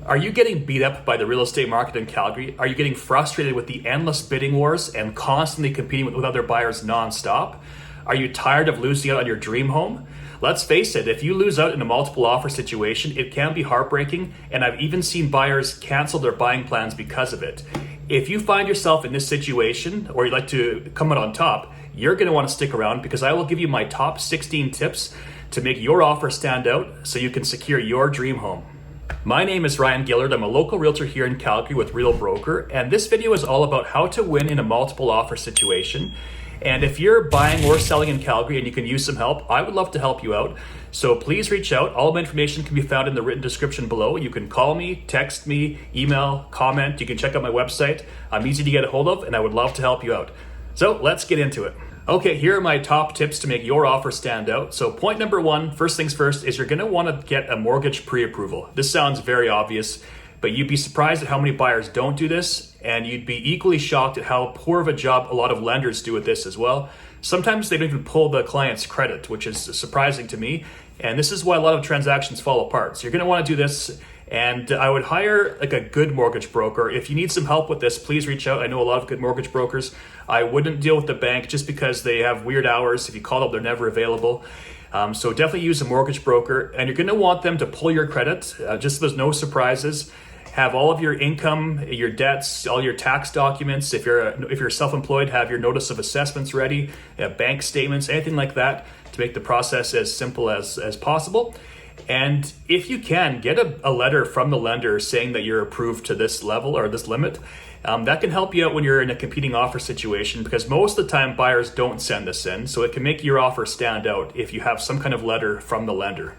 Are you getting beat up by the real estate market in Calgary? Are you getting frustrated with the endless bidding wars and constantly competing with other buyers nonstop? Are you tired of losing out on your dream home? Let's face it, if you lose out in a multiple offer situation, it can be heartbreaking, and I've even seen buyers cancel their buying plans because of it. If you find yourself in this situation, or you'd like to come out on top, you're going to want to stick around because I will give you my top 16 tips to make your offer stand out so you can secure your dream home. My name is Ryan Gillard. I'm a local realtor here in Calgary with Real Broker, and this video is all about how to win in a multiple offer situation. And if you're buying or selling in Calgary and you can use some help, I would love to help you out. So please reach out. All my information can be found in the written description below. You can call me, text me, email, comment. You can check out my website. I'm easy to get a hold of, and I would love to help you out. So let's get into it. Okay, here are my top tips to make your offer stand out. So point number one, first things first, is you're gonna wanna get a mortgage pre-approval. This sounds very obvious, but you'd be surprised at how many buyers don't do this, and you'd be equally shocked at how poor of a job a lot of lenders do with this as well. Sometimes they don't even pull the client's credit, which is surprising to me, and this is why a lot of transactions fall apart. So you're gonna wanna do this, and I would hire like a good mortgage broker. If you need some help with this, please reach out. I know a lot of good mortgage brokers. I wouldn't deal with the bank just because they have weird hours. If you call up, they're never available. So definitely use a mortgage broker, and you're gonna want them to pull your credit, just so there's no surprises. Have all of your income, your debts, all your tax documents. If you're self-employed, have your notice of assessments ready, bank statements, anything like that to make the process as simple as possible. And if you can, get a letter from the lender saying that you're approved to this level or this limit. That can help you out when you're in a competing offer situation, because most of the time buyers don't send this in. So it can make your offer stand out if you have some kind of letter from the lender.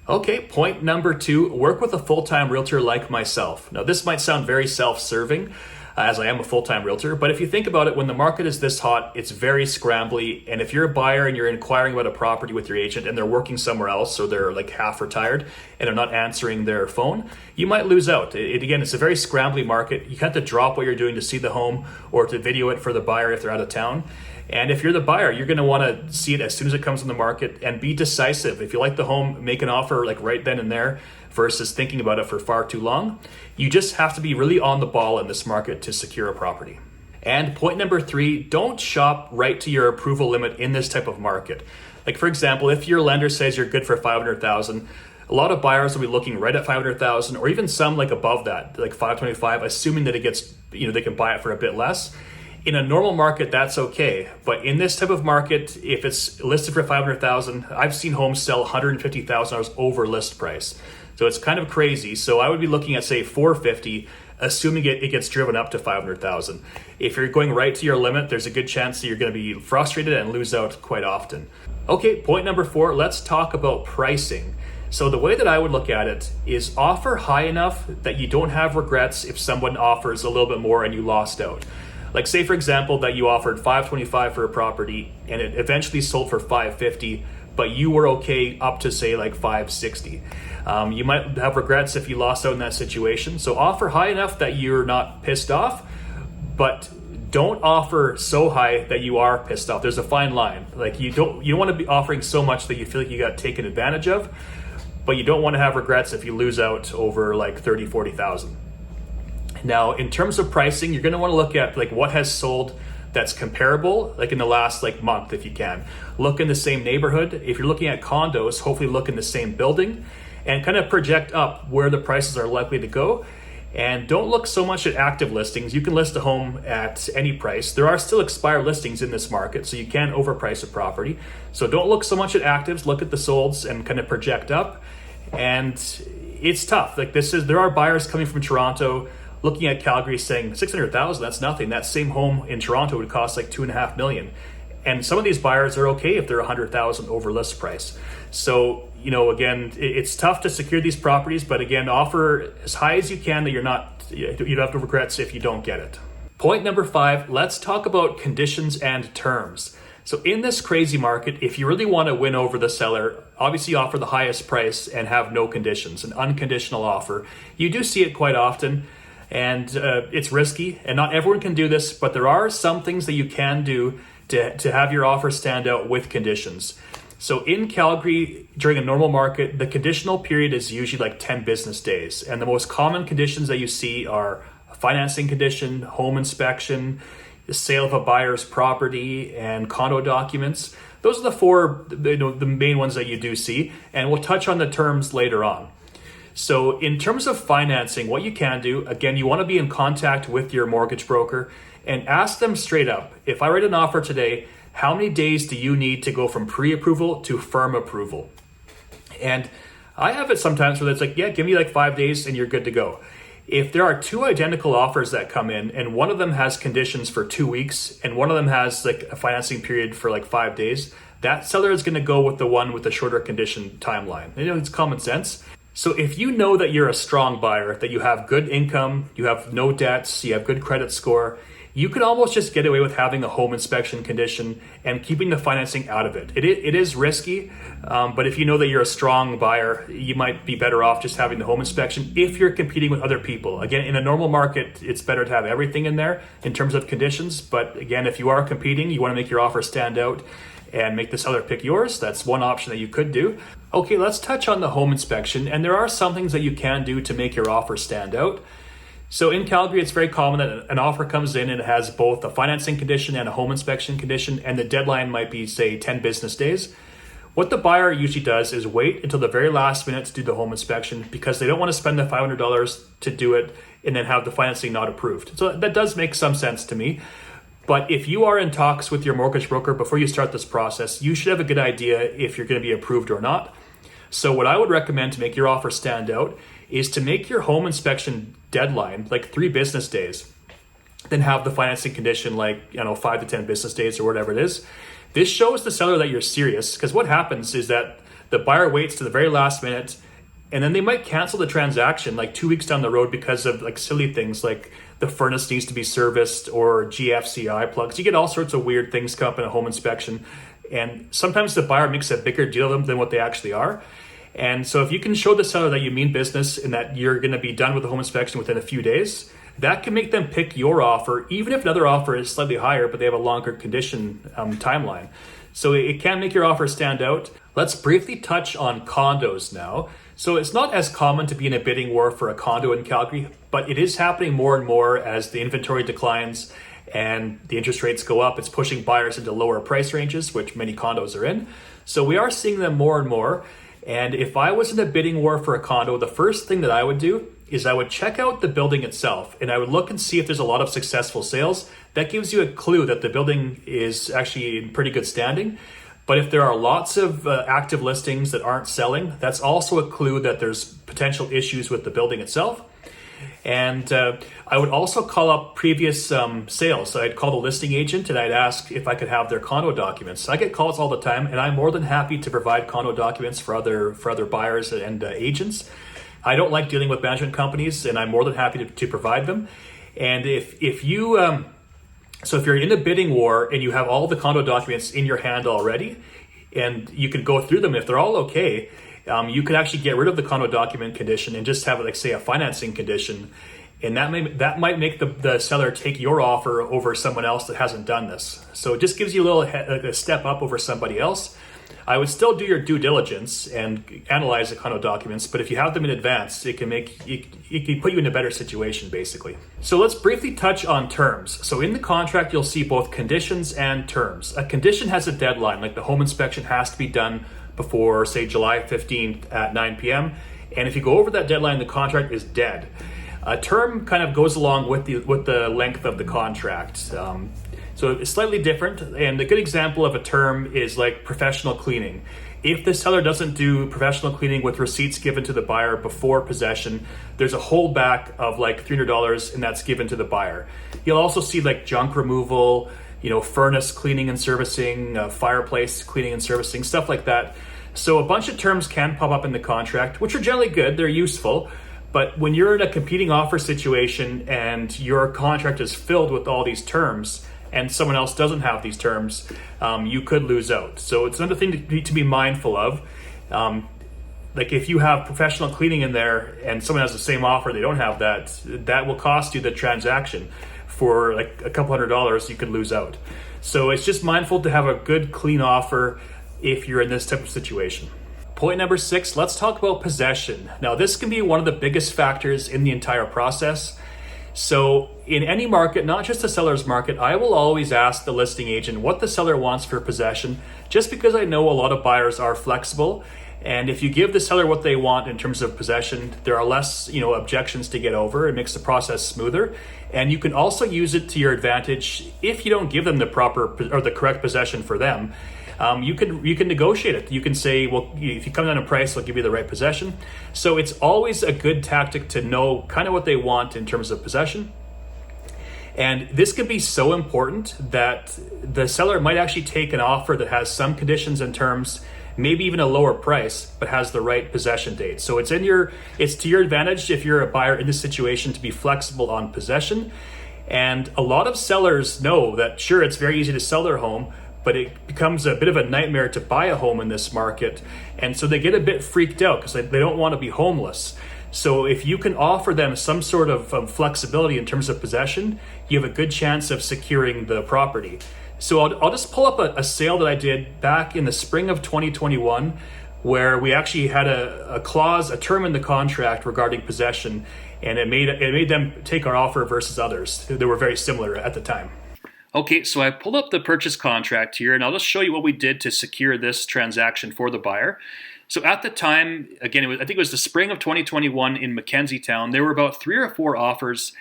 Okay, point number two, work with a full-time realtor like myself. Now this might sound very self-serving, as I am a full-time realtor, but if you think about it, when the market is this hot, it's very scrambly, and if you're a buyer and you're inquiring about a property with your agent and they're working somewhere else, or they're like half retired and are not answering their phone, you might lose out. Again, it's a very scrambly market. You have to drop what you're doing to see the home or to video it for the buyer if they're out of town. And if you're the buyer, you're going to want to see it as soon as it comes on the market and be decisive. If you like the home, make an offer like right then and there versus thinking about it for far too long. You just have to be really on the ball in this market to secure a property. And point number three, don't shop right to your approval limit in this type of market. Like for example, if your lender says you're good for $500,000, a lot of buyers will be looking right at $500,000, or even some like above that, like $525,000, assuming that it gets, they can buy it for a bit less. In a normal market, that's okay. But in this type of market, if it's listed for $500,000, I've seen homes sell $150,000 over list price. So it's kind of crazy. So I would be looking at say $450,000, assuming it gets driven up to $500,000. If you're going right to your limit, there's a good chance that you're going to be frustrated and lose out quite often. Okay, point number four, let's talk about pricing. So the way that I would look at it is offer high enough that you don't have regrets if someone offers a little bit more and you lost out. Like say for example that you offered $525,000 for a property and it eventually sold for $550,000, but you were okay up to say like $560,000. You might have regrets if you lost out in that situation. So offer high enough that you're not pissed off, but don't offer so high that you are pissed off. There's a fine line. Like you don't want to be offering so much that you feel like you got taken advantage of, but you don't want to have regrets if you lose out over like $30,000, $40,000. Now, in terms of pricing, you're going to want to look at like what has sold that's comparable, like in the last like month, if you can. Look in the same neighborhood. If you're looking at condos, hopefully look in the same building and kind of project up where the prices are likely to go. And don't look so much at active listings. You can list a home at any price. There are still expired listings in this market, so you can overprice a property. So don't look so much at actives, look at the solds and kind of project up. And it's tough. Like there are buyers coming from Toronto looking at Calgary saying $600,000, that's nothing. That same home in Toronto would cost like $2.5 million. And some of these buyers are okay if they're $100,000 over list price. So, again, it's tough to secure these properties, but again, offer as high as you can that you don't have to regrets if you don't get it. Point number five, let's talk about conditions and terms. So in this crazy market, if you really want to win over the seller, obviously offer the highest price and have no conditions, an unconditional offer. You do see it quite often. And it's risky, and not everyone can do this, but there are some things that you can do to have your offer stand out with conditions. So in Calgary, during a normal market, the conditional period is usually like 10 business days. And the most common conditions that you see are a financing condition, home inspection, the sale of a buyer's property, and condo documents. Those are the four, the main ones that you do see. And we'll touch on the terms later on. So in terms of financing, what you can do, again, you want to be in contact with your mortgage broker and ask them straight up, if I write an offer today, how many days do you need to go from pre-approval to firm approval? And I have it sometimes where it's like, yeah, give me like 5 days and you're good to go. If there are two identical offers that come in and one of them has conditions for 2 weeks and one of them has like a financing period for like 5 days, that seller is going to go with the one with the shorter condition timeline. It's common sense. So if you know that you're a strong buyer, that you have good income, you have no debts, you have good credit score, you can almost just get away with having a home inspection condition and keeping the financing out of it. It is risky, but if you know that you're a strong buyer, you might be better off just having the home inspection if you're competing with other people. Again, in a normal market, it's better to have everything in there in terms of conditions. But again, if you are competing, you want to make your offer stand out and make the seller pick yours. That's one option that you could do. Okay, let's touch on the home inspection. And there are some things that you can do to make your offer stand out. So in Calgary, it's very common that an offer comes in and it has both a financing condition and a home inspection condition, and the deadline might be, say, 10 business days. What the buyer usually does is wait until the very last minute to do the home inspection because they don't want to spend the $500 to do it and then have the financing not approved. So that does make some sense to me. But if you are in talks with your mortgage broker before you start this process, you should have a good idea if you're going to be approved or not. So what I would recommend to make your offer stand out is to make your home inspection deadline like 3 business days, then have the financing condition like 5 to 10 business days or whatever it is. This shows the seller that you're serious, because what happens is that the buyer waits to the very last minute and then they might cancel the transaction like 2 weeks down the road because of like silly things like the furnace needs to be serviced or GFCI plugs. You get all sorts of weird things come up in a home inspection, and sometimes the buyer makes a bigger deal of them than what they actually are. And so if you can show the seller that you mean business and that you're going to be done with the home inspection within a few days, that can make them pick your offer, even if another offer is slightly higher, but they have a longer condition timeline. So it can make your offer stand out. Let's briefly touch on condos now. So it's not as common to be in a bidding war for a condo in Calgary, but it is happening more and more as the inventory declines and the interest rates go up. It's pushing buyers into lower price ranges, which many condos are in. So we are seeing them more and more. And if I was in a bidding war for a condo, the first thing that I would do is I would check out the building itself and I would look and see if there's a lot of successful sales. That gives you a clue that the building is actually in pretty good standing. But if there are lots of active listings that aren't selling, that's also a clue that there's potential issues with the building itself. And I would also call up previous sales. So I'd call the listing agent and I'd ask if I could have their condo documents. So I get calls all the time, and I'm more than happy to provide condo documents for other buyers and agents. I don't like dealing with management companies, and I'm more than happy to provide them. And if you so if you're in a bidding war and you have all the condo documents in your hand already, and you can go through them, if they're all okay, you could actually get rid of the condo document condition and just have, like, say, a financing condition. And that might make the seller take your offer over someone else that hasn't done this. So it just gives you a step up over somebody else. I would still do your due diligence and analyze the condo documents, but if you have them in advance, it can put you in a better situation, basically. So let's briefly touch on terms. So in the contract, you'll see both conditions and terms. A condition has a deadline, like the home inspection has to be done before, say, July 15th at 9 p.m. And if you go over that deadline, the contract is dead. A term kind of goes along with the length of the contract. So it's slightly different. And a good example of a term is like professional cleaning. If the seller doesn't do professional cleaning with receipts given to the buyer before possession, there's a holdback of like $300, and that's given to the buyer. You'll also see like junk removal, furnace cleaning and servicing, fireplace cleaning and servicing, stuff like that. So a bunch of terms can pop up in the contract, which are generally good, they're useful. But when you're in a competing offer situation and your contract is filled with all these terms and someone else doesn't have these terms, you could lose out. So it's another thing to be mindful of. Like if you have professional cleaning in there and someone has the same offer, they don't have that will cost you the transaction. For like a couple $100, you could lose out. So it's just mindful to have a good, clean offer if you're in this type of situation. Point number 6, let's talk about possession. Now, this can be one of the biggest factors in the entire process. So in any market, not just the seller's market, I will always ask the listing agent what the seller wants for possession, just because I know a lot of buyers are flexible. And if you give the seller what they want in terms of possession, there are less, objections to get over. It makes the process smoother. And you can also use it to your advantage if you don't give them the proper or the correct possession for them. You can negotiate it. You can say, well, if you come down in price, I'll give you the right possession. So it's always a good tactic to know kind of what they want in terms of possession. And this can be so important that the seller might actually take an offer that has some conditions and terms, maybe even a lower price, but has the right possession date. So it's to your advantage if you're a buyer in this situation to be flexible on possession. And a lot of sellers know that, sure, it's very easy to sell their home, but it becomes a bit of a nightmare to buy a home in this market. And so they get a bit freaked out because they don't want to be homeless. So if you can offer them some sort of flexibility in terms of possession, you have a good chance of securing the property. So I'll just pull up a sale that I did back in the spring of 2021, where we actually had a clause, a term in the contract regarding possession, and it made them take our offer versus others. They were very similar at the time. Okay, so I pulled up the purchase contract here, and I'll just show you what we did to secure this transaction for the buyer. So at the time, again, I think it was the spring of 2021 in Mackenzie Town, there were about 3 or 4 offers,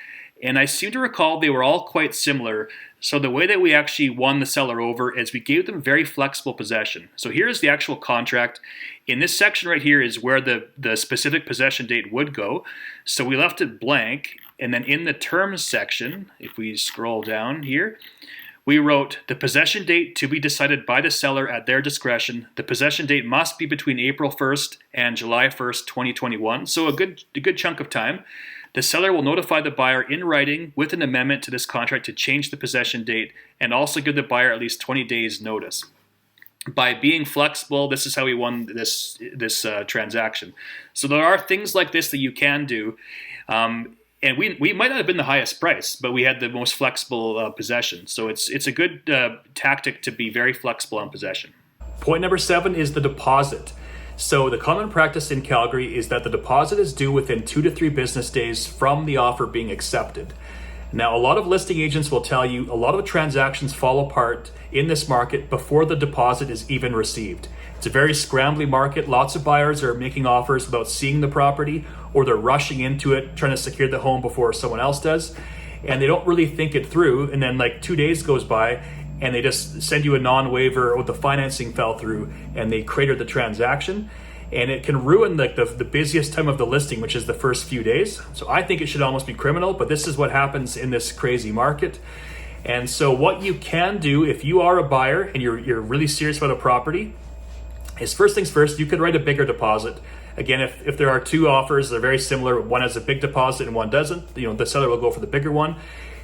and I seem to recall they were all quite similar. So the way that we actually won the seller over is we gave them very flexible possession. So here's the actual contract. In this section right here is where the specific possession date would go. So we left it blank. And then in the terms section, if we scroll down here, we wrote the possession date to be decided by the seller at their discretion. The possession date must be between April 1st and July 1st, 2021. So a good chunk of time. The seller will notify the buyer in writing with an amendment to this contract to change the possession date and also give the buyer at least 20 days notice. By being flexible, this is how we won this transaction. So there are things like this that you can do. And we might not have been the highest price, but we had the most flexible possession. So it's a good tactic to be very flexible on possession. Point number 7 is the deposit. So the common practice in Calgary is that the deposit is due within 2 to 3 business days from the offer being accepted. Now, a lot of listing agents will tell you a lot of transactions fall apart in this market before the deposit is even received. It's a very scrambly market. Lots of buyers are making offers without seeing the property, or they're rushing into it, trying to secure the home before someone else does. And they don't really think it through. And then like 2 days goes by and they just send you a non-waiver, or the financing fell through, and they crater the transaction. And it can ruin the busiest time of the listing, which is the first few days. So I think it should almost be criminal, but this is what happens in this crazy market. And so what you can do if you are a buyer and you're really serious about a property is, first things first, you could write a bigger deposit. Again, if there are 2 offers, they're very similar, one has a big deposit and one doesn't, the seller will go for the bigger one.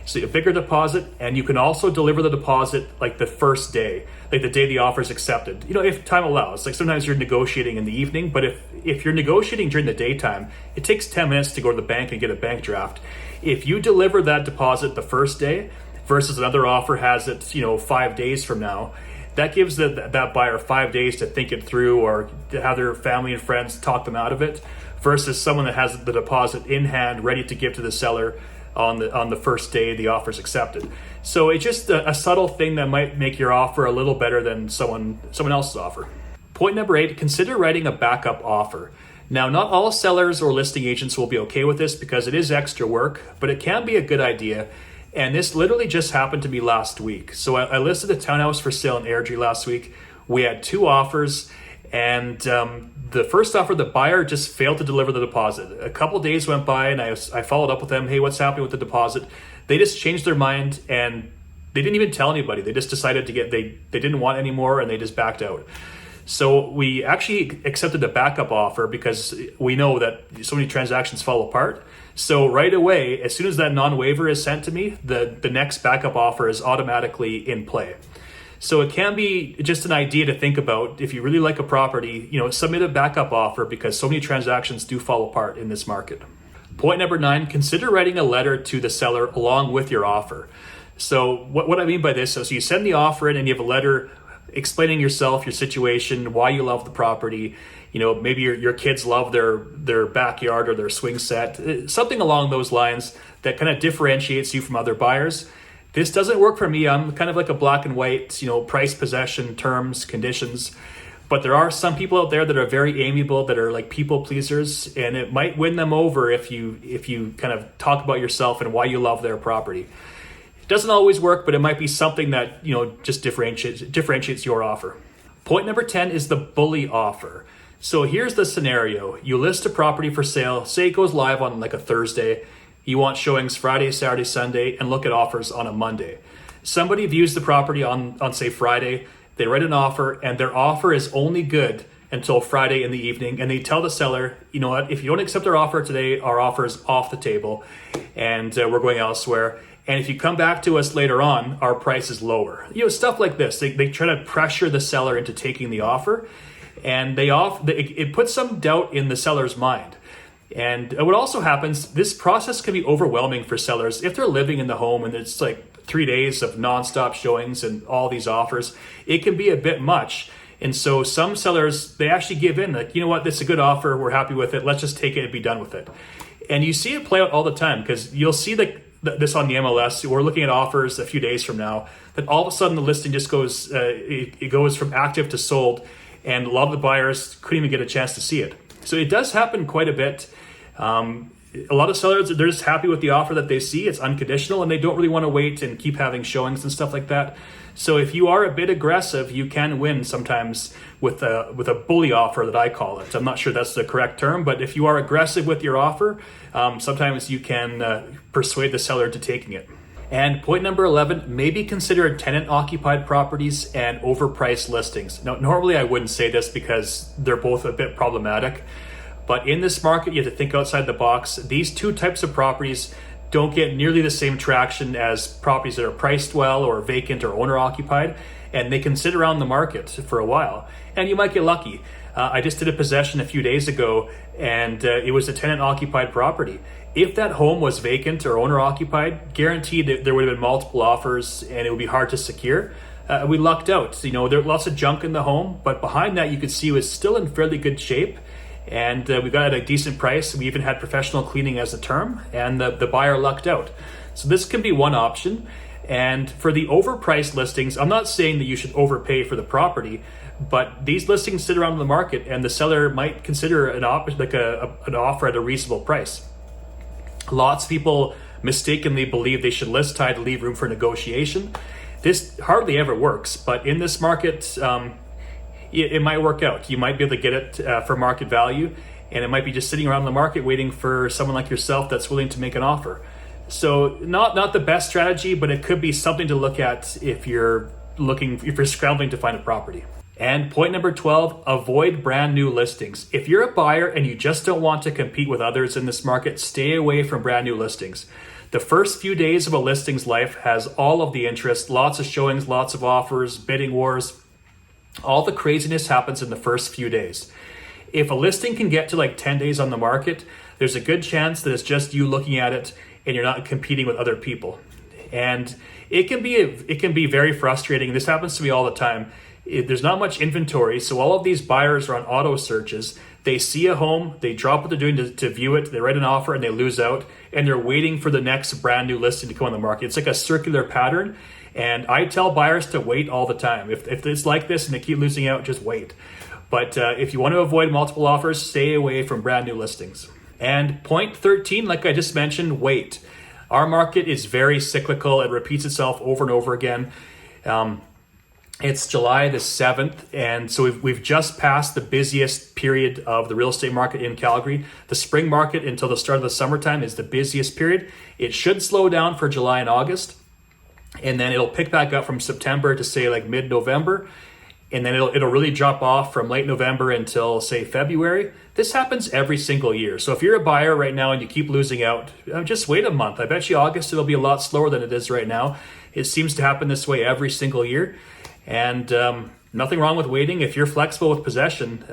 So a bigger deposit, and you can also deliver the deposit like the first day, like the day the offer is accepted. If time allows. Like sometimes you're negotiating in the evening, but if you're negotiating during the daytime, it takes 10 minutes to go to the bank and get a bank draft. If you deliver that deposit the first day versus another offer has it, 5 days from now, that gives that buyer 5 days to think it through, or to have their family and friends talk them out of it, versus someone that has the deposit in hand ready to give to the seller on the first day the offer is accepted. So it's just a subtle thing that might make your offer a little better than someone else's offer. Point number 8, consider writing a backup offer. Now, not all sellers or listing agents will be okay with this because it is extra work, but it can be a good idea. And this literally just happened to me last week. So I listed a townhouse for sale in Airdrie last week. We had 2 offers, and the first offer, the buyer just failed to deliver the deposit. A couple days went by, and I followed up with them. Hey, what's happening with the deposit? They just changed their mind, and they didn't even tell anybody. They just decided they didn't want any more, and they just backed out. So we actually accepted a backup offer because we know that so many transactions fall apart. So right away, as soon as that non-waiver is sent to me, the next backup offer is automatically in play. So it can be just an idea to think about. If you really like a property, submit a backup offer because so many transactions do fall apart in this market. Point number 9, consider writing a letter to the seller along with your offer. So what I mean by this is you send the offer in and you have a letter explaining yourself, your situation, why you love the property. Maybe your kids love their backyard or their swing set, something along those lines that kind of differentiates you from other buyers. This doesn't work for me. I'm kind of like a black and white, price, possession, terms, conditions. But there are some people out there that are very amiable, that are like people pleasers, and it might win them over if you kind of talk about yourself and why you love their property. It doesn't always work, but it might be something that just differentiates your offer. Point number 10 is the bully offer. So here's the scenario. You list a property for sale, say it goes live on like a Thursday. You want showings Friday, Saturday, Sunday, and look at offers on a Monday. Somebody views the property on say Friday. They write an offer, and their offer is only good until Friday in the evening. And they tell the seller, you know what, if you don't accept our offer today, our offer is off the table and we're going elsewhere. And if you come back to us later on, our price is lower. Stuff like this. They try to pressure the seller into taking the offer, and it puts some doubt in the seller's mind. And what also happens, this process can be overwhelming for sellers if they're living in the home and it's like 3 days of nonstop showings and all these offers. It can be a bit much. And so some sellers, they actually give in, like, you know what, this is a good offer, we're happy with it, let's just take it and be done with it. And you see it play out all the time, because you'll see this on the MLS. We're looking at offers a few days from now, that all of a sudden the listing just goes, it goes from active to sold, and a lot of the buyers couldn't even get a chance to see it. So it does happen quite a bit. A lot of sellers, they're just happy with the offer that they see. It's unconditional, and they don't really want to wait and keep having showings and stuff like that. So if you are a bit aggressive, you can win sometimes with a bully offer, that I call it. I'm not sure that's the correct term, but if you are aggressive with your offer, sometimes you can persuade the seller to taking it. And point number 11, maybe consider tenant-occupied properties and overpriced listings. Now, normally I wouldn't say this because they're both a bit problematic, but in this market, you have to think outside the box. These two types of properties don't get nearly the same traction as properties that are priced well or vacant or owner-occupied, and they can sit around the market for a while, and you might get lucky. I just did a possession a few days ago, and it was a tenant-occupied property. If that home was vacant or owner-occupied, guaranteed that there would have been multiple offers and it would be hard to secure. We lucked out. There's lots of junk in the home, but behind that you could see it was still in fairly good shape. And we got it at a decent price. We even had professional cleaning as a term, and the buyer lucked out. So this can be one option. And for the overpriced listings, I'm not saying that you should overpay for the property, but these listings sit around the market, and the seller might consider an offer at a reasonable price. Lots of people mistakenly believe they should list high to leave room for negotiation. This hardly ever works, but in this market, it might work out. You might be able to get it for market value, and it might be just sitting around the market waiting for someone like yourself that's willing to make an offer. So not the best strategy, but it could be something to look at if you're scrambling to find a property. And point number 12, avoid brand new listings. If you're a buyer and you just don't want to compete with others in this market, stay away from brand new listings. The first few days of a listing's life has all of the interest, lots of showings, lots of offers, bidding wars. All the craziness happens in the first few days. If a listing can get to like 10 days on the market, there's a good chance that it's just you looking at it and you're not competing with other people. And it can be very frustrating. This happens to me all the time. There's not much inventory, so all of these buyers are on auto searches. They see a home, they drop what they're doing to view it, they write an offer, and they lose out, and they're waiting for the next brand new listing to come on the market. It's like a circular pattern, and I tell buyers to wait all the time. If it's like this and they keep losing out, just wait. But if you want to avoid multiple offers, stay away from brand new listings. And point 13, like I just mentioned, wait. Our market is very cyclical. It repeats itself over and over again. It's July the 7th, and so we've just passed the busiest period of the real estate market in Calgary. The spring market until the start of the summertime is the busiest period. It should slow down for July and August, and then it'll pick back up from September to say like mid-November, and then it'll really drop off from late November until say February. This happens every single year. So if you're a buyer right now and you keep losing out, just wait a month. I bet you August it'll be a lot slower than it is right now. It seems to happen this way every single year. And nothing wrong with waiting. If you're flexible with possession,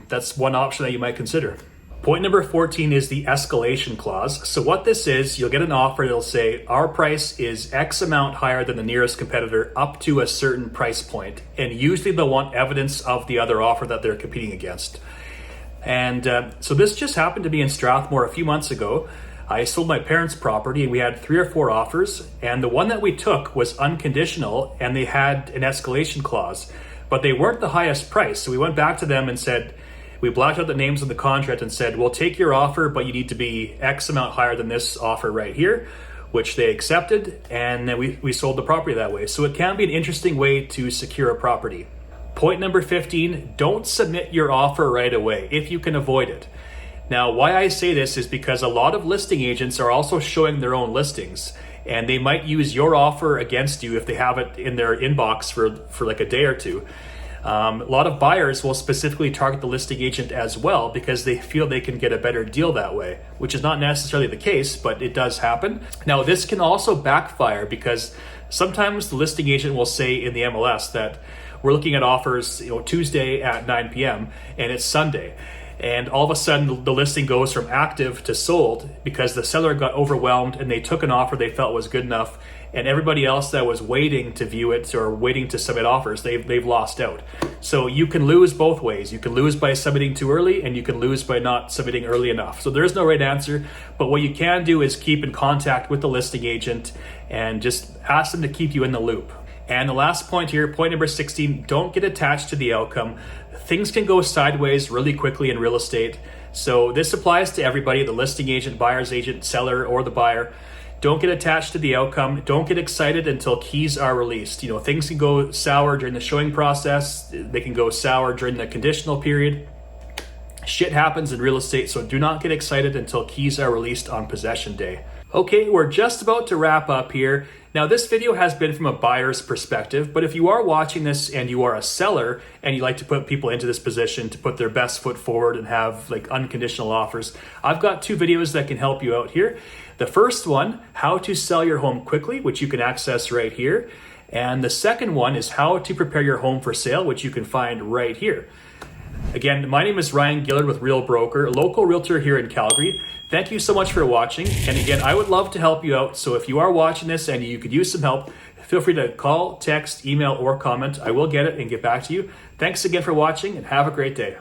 that's one option that you might consider. Point number 14 is the escalation clause. So what this is, you'll get an offer that'll say our price is X amount higher than the nearest competitor up to a certain price point. And usually they'll want evidence of the other offer that they're competing against. And so this just happened to me in Strathmore a few months ago. I sold my parents' property and we had 3 or 4 offers, and the one that we took was unconditional and they had an escalation clause, but they weren't the highest price. So we went back to them and said, we blacked out the names of the contract and said, we'll take your offer, but you need to be X amount higher than this offer right here, which they accepted, and then we sold the property that way. So it can be an interesting way to secure a property. Point number 15, don't submit your offer right away if you can avoid it. Now, why I say this is because a lot of listing agents are also showing their own listings, and they might use your offer against you if they have it in their inbox for like a day or two. A lot of buyers will specifically target the listing agent as well because they feel they can get a better deal that way, which is not necessarily the case, but it does happen. Now, this can also backfire because sometimes the listing agent will say in the MLS that we're looking at offers, Tuesday at 9 p.m. and it's Sunday. And all of a sudden the listing goes from active to sold because the seller got overwhelmed and they took an offer they felt was good enough, and everybody else that was waiting to view it or waiting to submit offers, they've lost out. So you can lose both ways. You can lose by submitting too early, and you can lose by not submitting early enough. So there is no right answer, but what you can do is keep in contact with the listing agent and just ask them to keep you in the loop. And the last point here, point number 16, don't get attached to the outcome. Things can go sideways really quickly in real estate. So this applies to everybody, the listing agent, buyer's agent, seller, or the buyer. Don't get attached to the outcome. Don't get excited until keys are released. Things can go sour during the showing process. They can go sour during the conditional period. Shit happens in real estate, so do not get excited until keys are released on possession day. Okay, we're just about to wrap up here. Now, this video has been from a buyer's perspective, but if you are watching this and you are a seller and you like to put people into this position to put their best foot forward and have like unconditional offers, I've got 2 videos that can help you out here. The first one, how to sell your home quickly, which you can access right here. And the second one is how to prepare your home for sale, which you can find right here. Again, my name is Ryan Gillard with Real Broker, a local realtor here in Calgary. Thank you so much for watching. And again, I would love to help you out. So if you are watching this and you could use some help, feel free to call, text, email, or comment. I will get it and get back to you. Thanks again for watching and have a great day.